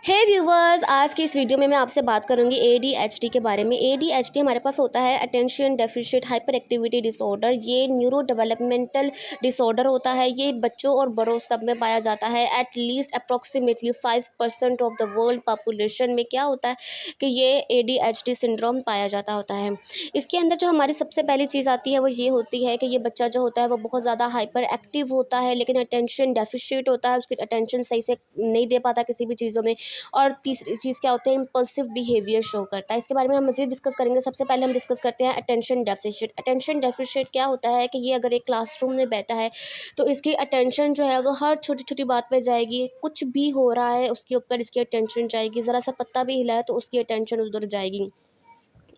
हे viewers, आज की इस वीडियो में मैं आपसे बात करूंगी ADHD के बारे में। ADHD हमारे पास होता है attention deficit hyper activity disorder. ये न्यूरो डेवलपमेंटल डिसऑर्डर होता है। ये बच्चों और बड़ों सब में पाया जाता है। At least approximately 5% of the world population में क्या होता है कि ये ADHD सिंड्रोम पाया जाता होता है। इसके अंदर जो हमारी सबसे पहली चीज़ आती है वो ये होती है कि ये बच्चा जो होता है वो बहुत ज़्यादा हाइपर एक्टिव होता है, लेकिन अटेंशन डेफिशिएट होता है। उसकी अटेंशन सही से नहीं दे पाता किसी भी चीज़ों में। और तीसरी चीज़ क्या होता है, इम्पल्सिव बिहेवियर शो करता है। इसके बारे में हम मज़ीद डिस्कस करेंगे। सबसे पहले हम डिस्कस करते हैं अटेंशन डेफिशिएट। अटेंशन डेफिशिएट क्या होता है कि ये अगर एक क्लासरूम में बैठा है तो इसकी अटेंशन जो है वो हर छोटी छोटी बात पे जाएगी। कुछ भी हो रहा है उसके ऊपर इसकी अटेंशन जाएगी। ज़रा सा पत्ता भी हिला है तो उसकी अटेंशन उधर जाएगी।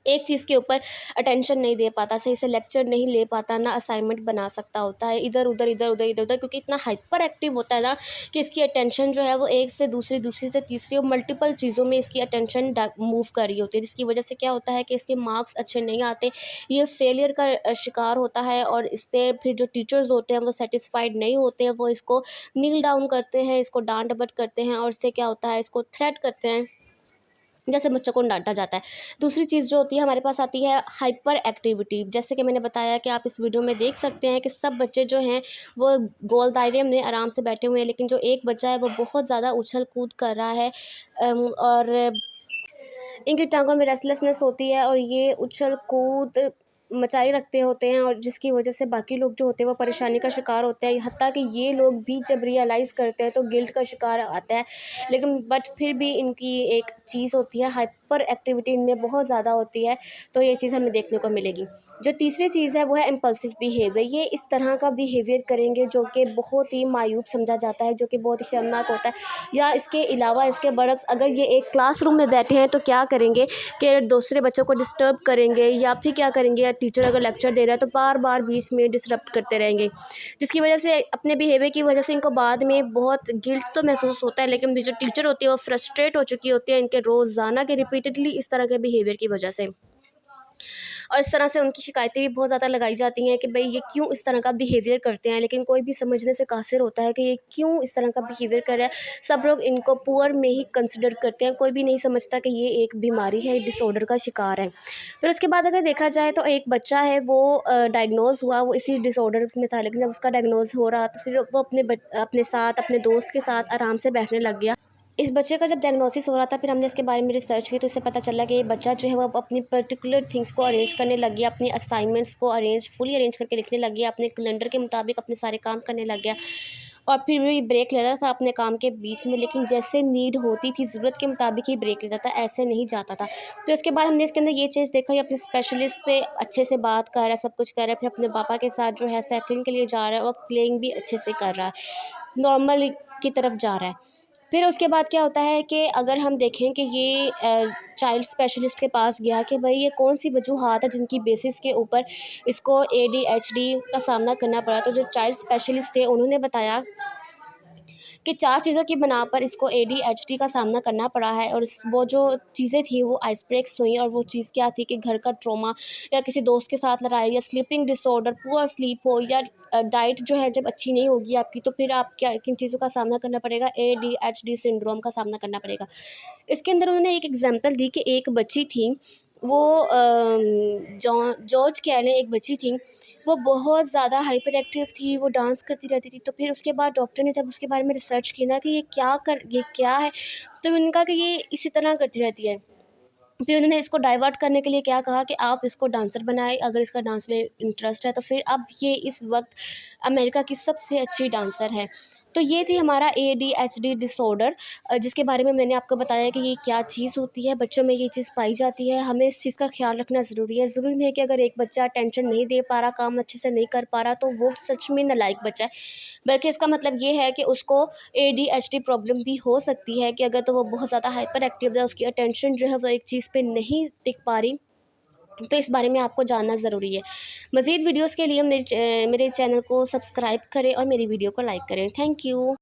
एक चीज़ के ऊपर अटेंशन नहीं दे पाता, सही से लेक्चर नहीं ले पाता, ना असाइनमेंट बना सकता होता है, इधर उधर इधर उधर इधर उधर, क्योंकि इतना हाइपर एक्टिव होता है ना कि इसकी अटेंशन जो है वो एक से दूसरी, दूसरी से तीसरी और मल्टीपल चीज़ों में इसकी अटेंशन मूव कर रही होती है, जिसकी वजह से क्या होता है कि इसके मार्क्स अच्छे नहीं आते। ये फेलियर का शिकार होता है और इससे फिर जो टीचर्स होते हैं वो सेटिस्फाइड नहीं होते हैं। वो इसको नील डाउन करते हैं, इसको डांट डपट करते हैं और इससे क्या होता है, इसको थ्रेट करते हैं जैसे बच्चों को डांटा जाता है। दूसरी चीज़ जो होती है हमारे पास आती है हाइपर एक्टिविटी। जैसे कि मैंने बताया कि आप इस वीडियो में देख सकते हैं कि सब बच्चे जो हैं वो गोल दायरे में आराम से बैठे हुए हैं, लेकिन जो एक बच्चा है वो बहुत ज़्यादा उछल कूद कर रहा है। और इनकी टांगों में रेस्टलेसनेस होती है और ये उछल कूद मचाए रखते होते हैं, और जिसकी वजह से बाकी लोग जो होते हैं वो परेशानी का शिकार होते हैं। हत्ता कि ये लोग भी जब रियलाइज़ करते हैं तो गिल्ट का शिकार आता है। लेकिन बट फिर भी इनकी एक चीज़ होती है, हाइपर एक्टिविटी इनमें बहुत ज़्यादा होती है, तो ये चीज़ हमें देखने को मिलेगी। जो तीसरी चीज़ है वो है इम्पल्सिव बिहेवियर। ये इस तरह का बिहेवियर करेंगे जो कि बहुत ही मायूब समझा जाता है, जो कि बहुत ही शर्मनाक होता है। या इसके अलावा इसके बरक्स अगर ये एक क्लासरूम में बैठे हैं तो क्या करेंगे कि दूसरे बच्चों को डिस्टर्ब करेंगे, या फिर क्या करेंगे, या टीचर अगर लेक्चर दे रहा है तो बार बार बीच में डिसरप्ट करते रहेंगे, जिसकी वजह से अपने बिहेवियर की वजह से इनको बाद में बहुत गिल्ट तो महसूस होता है। लेकिन जो टीचर होती है वो फ्रस्ट्रेट हो चुकी होती है इनके रोज़ाना के रिपीटेडली इस तरह के बिहेवियर की वजह से। और इस तरह से उनकी शिकायतें भी बहुत ज़्यादा लगाई जाती हैं कि भाई ये क्यों इस तरह का बिहेवियर करते हैं, लेकिन कोई भी समझने से कासिर होता है कि ये क्यों इस तरह का बिहेवियर कर रहा है। सब लोग इनको पुअर में ही कंसिडर करते हैं, कोई भी नहीं समझता कि ये एक बीमारी है, डिसऑर्डर का शिकार है। फिर उसके बाद अगर देखा जाए तो एक बच्चा है वो डायग्नोज हुआ, वो इसी डिसऑर्डर में था, लेकिन जब उसका डायग्नोज हो रहा तो फिर वो अपने साथ अपने दोस्त के साथ आराम से बैठने लग गया। इस बच्चे का जब डायग्नोसिस हो रहा था फिर हमने इसके बारे में रिसर्च की तो इससे पता चला कि ये बच्चा जो है वो अपनी पर्टिकुलर थिंग्स को अरेंज करने लग गया, अपनी असाइनमेंट्स को फुली अरेंज करके लिखने लग गया, अपने कैलेंडर के मुताबिक अपने सारे काम करने लग गया। और फिर भी ब्रेक लेता था अपने काम के बीच में, लेकिन जैसे नीड होती थी ज़रूरत के मुताबिक ही ब्रेक लेता था, ऐसे नहीं जाता था। फिर उसके बाद हमने इसके अंदर ये चीज़ देखा, ये अपने स्पेशलिस्ट से अच्छे से बात कर रहा है, सब कुछ कर रहा है, फिर अपने पापा के साथ जो है साइकिलिंग के लिए जा रहा है और प्लेइंग भी अच्छे से कर रहा है, नॉर्मल की तरफ जा रहा है। फिर उसके बाद क्या होता है कि अगर हम देखें कि ये चाइल्ड स्पेशलिस्ट के पास गया कि भाई ये कौन सी वजूहात है जिनकी बेसिस के ऊपर इसको ADHD का सामना करना पड़ा, तो जो चाइल्ड स्पेशलिस्ट थे उन्होंने बताया कि 4 चीज़ों की बिना पर इसको ADHD का सामना करना पड़ा है। और वो जो चीज़ें थी वो आइस ब्रेक्स हुई, और वो चीज़ क्या थी कि घर का ट्रॉमा, या किसी दोस्त के साथ लड़ाई, या स्लीपिंग डिसऑर्डर, पुअर स्लीप हो, या डाइट जो है जब अच्छी नहीं होगी आपकी तो फिर आप क्या किन चीज़ों का सामना करना पड़ेगा, ADHD सिंड्रोम का सामना करना पड़ेगा। इसके अंदर उन्होंने एक एग्जांपल दी कि एक बच्ची थी, वो जॉर्ज कह लें, एक बच्ची थी, वो बहुत ज़्यादा हाइपर एक्टिव थी, वो डांस करती रहती थी। तो फिर उसके बाद डॉक्टर ने जब उसके बारे में रिसर्च की ना कि ये क्या है, तो मैंने कहा कि ये इसी तरह करती रहती है। फिर उन्होंने इसको डाइवर्ट करने के लिए क्या कहा कि आप इसको डांसर बनाएं, अगर इसका डांस में इंटरेस्ट है तो। फिर अब ये इस वक्त अमेरिका की सबसे अच्छी डांसर है। तो ये थी हमारा ADHD डिसऑर्डर, जिसके बारे में मैंने आपको बताया कि ये क्या चीज़ होती है, बच्चों में ये चीज़ पाई जाती है, हमें इस चीज़ का ख्याल रखना ज़रूरी है। ज़रूरी नहीं है कि अगर एक बच्चा अटेंशन नहीं दे पा रहा, काम अच्छे से नहीं कर पा रहा तो वो सच में नालायक बच्चा है, बल्कि इसका मतलब ये है कि उसको ADHD प्रॉब्लम भी हो सकती है कि अगर तो वो बहुत ज़्यादा हाइपर एक्टिव है, उसकी अटेंशन जो है वो एक चीज़ पे नहीं टिक पा रही। तो इस बारे में आपको जानना ज़रूरी है। मज़ीद वीडियोज़ के लिए मेरे चैनल को सब्सक्राइब करें और मेरी वीडियो को लाइक करें। Thank you.